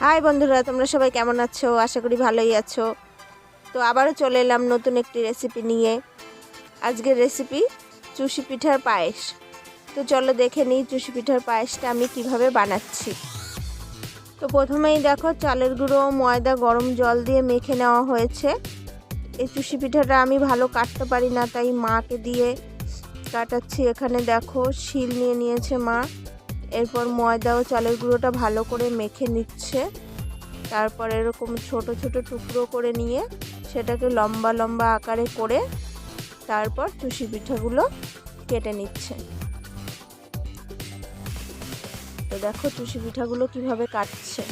High বন্ধুরা, তোমরা সবাই কেমন আছো? আশা করি ভালোই আছো। তো আবারও চলে এলাম নতুন একটি রেসিপি নিয়ে। আজকের রেসিপি চুষি পিঠার পায়েস। তো চলো দেখে নিই চুষি পিঠার পায়েসটা আমি কিভাবে বানাচ্ছি। তো প্রথমেই দেখো, চালের গুঁড়ো ময়দা গরম জল দিয়ে মেখে নেওয়া হয়েছে। এই চুষি পিঠাটা আমি ভালো কাটতে পারি না, তাই মাকে দিয়ে কাটাচ্ছি। এখানে দেখো শিল নিয়ে নিয়েছে মা। এরপর ময়দা ও চালের গুঁড়োটা ভালো করে মেখে নিচ্ছে। তারপর এরকম ছোট ছোট টুকরো করে নিয়ে সেটাকে লম্বা লম্বা আকারে করে তারপর চুষি পিঠাগুলো কেটে নিচ্ছে। তো দেখো চুষি পিঠাগুলো কিভাবে কাটছে।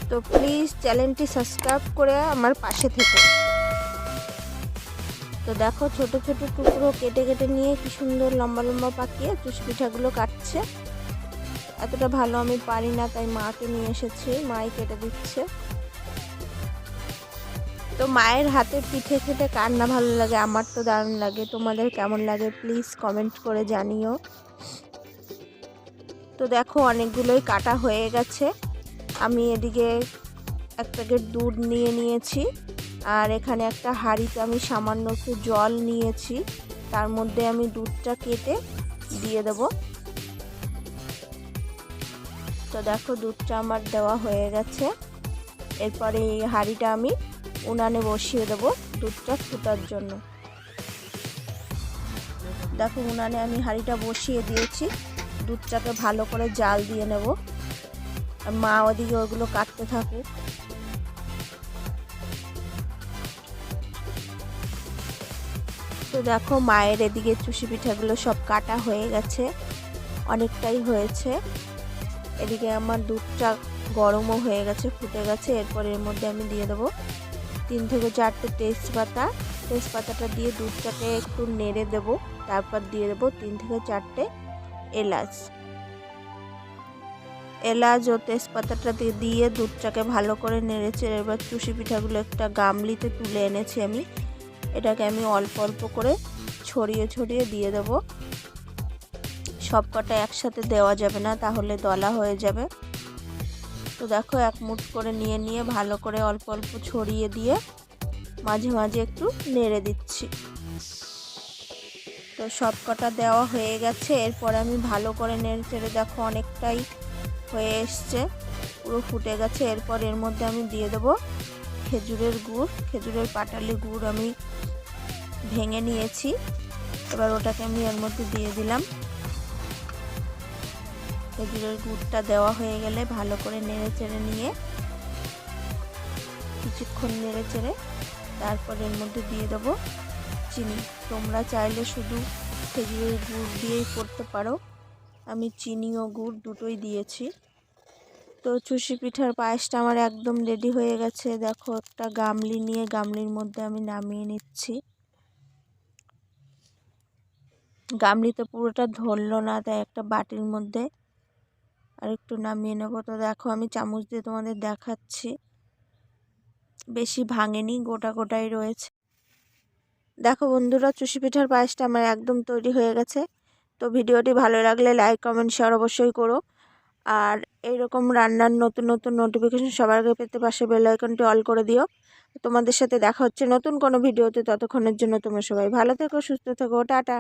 তো প্লিজ চ্যানেলটি সাবস্ক্রাইব করে আমার পাশে থেকো। তো দেখো ছোট ছোট টুকরো কেটে কেটে নিয়ে কি সুন্দর লম্বা লম্বা পাকিয়ে চুষি পিঠাগুলো কাটছে। এতটা ভালো আমি পারি না, তাই মাকে নিয়ে এসেছি, মাই কেটে দিচ্ছে। তো মায়ের হাতের পিঠে খেতে কার না ভালো লাগে? আমার তো দারুণ লাগে। তোমাদের কেমন লাগে প্লিজ কমেন্ট করে জানিও। তো দেখো অনেকগুলোই কাটা হয়ে গেছে। আমি এদিকে এক প্যাকেট দুধ নিয়ে নিয়েছি, আর এখানে একটা হাঁড়িতে আমি সামান্য একটু জল নিয়েছি, তার মধ্যে আমি দুধটা কেটে দিয়ে দেব। তো দেখো দুধটা আমার দেওয়া হয়ে গেছে। এরপরে এই হাঁড়িটা আমি উনানে বসিয়ে দেব দুধটা ফোটার জন্য। দেখো উনানে আমি হাঁড়িটা বসিয়ে দিয়েছি, দুধটাকে ভালো করে জাল দিয়ে নেব। আর মা ওদিকে ওগুলো কাটতে থাকুক। তো দেখো মায়ের এদিকে চুষি পিঠাগুলো সব কাটা হয়ে গেছে, অনেকটাই হয়েছে। এদিকে আমার দুধটা গরমও হয়ে গেছে, ফুটে গেছে। এরপর এর মধ্যে আমি দিয়ে দেবো 3 থেকে 4টে তেজপাতাটা দিয়ে দুধটাকে একটু নেড়ে দেব। তারপর দিয়ে দেবো 3 থেকে 4টে এলাচ ও তেজপাতাটা দিয়ে দুধটাকে ভালো করে নেড়েছে। এবার চুষি পিঠাগুলো একটা গামলিতে তুলে এনেছি আমি। এটাকে আমি অল্প অল্প করে ছড়িয়ে ছড়িয়ে দিয়ে দেব। সব কটা একসাথে দেওয়া যাবে না, তাহলে দলা হয়ে যাবে। তো দেখো এক মুঠ করে নিয়ে নিয়ে ভালো করে অল্প অল্প ছড়িয়ে দিয়ে মাঝে মাঝে একটু নেড়ে দিচ্ছি। তো সব কটা দেওয়া হয়ে গেছে। এরপর আমি ভালো করে নেড়ে চেড়ে দেখো অনেকটাই হয়ে এসছে, পুরো ফুটে গেছে। এরপর এর মধ্যে আমি দিয়ে দেবো খেজুরের গুড়। খেজুরের পাটালি গুড় আমি ভেঙে নিয়েছি, এবার ওটাকে আমি এর মধ্যে দিয়ে দিলাম। খেজুরের গুড়টা দেওয়া হয়ে গেলে ভালো করে নেড়ে চেড়ে নিয়ে কিছুক্ষণ নেড়ে চেড়ে তারপর এর মধ্যে দিয়ে দেবো চিনি। তোমরা চাইলে শুধু খেজুরের গুড় দিয়েই করতে পারো, আমি চিনি ও গুড় দুটোই দিয়েছি। তো চুষি পিঠার পায়েসটা আমার একদম রেডি হয়ে গেছে। দেখো একটা গামলি নিয়ে গামলির মধ্যে আমি নামিয়ে নিচ্ছি। গামলিতে পুরোটা ধরলো না, তাই একটা বাটির মধ্যে আর একটু নামিয়ে নেবো। তো দেখো আমি চামচ দিয়ে তোমাদের দেখাচ্ছি, বেশি ভাঙেনি, গোটা গোটাই রয়েছে। দেখো বন্ধুরা, চুষি পিঠার পায়েসটা আমার একদম তৈরি হয়ে গেছে। তো ভিডিওটি ভালো লাগলে লাইক কমেন্ট শেয়ার অবশ্যই করো। আর এইরকম রান্নার নতুন নতুন নোটিফিকেশন সবার আগে পেতে পাশে বেল আইকনটি অল করে দিও। তোমাদের সাথে দেখা হচ্ছে নতুন কোনো ভিডিওতে। ততক্ষণের জন্য তোমরা সবাই ভালো থেকো, সুস্থ থেকো, টাটা।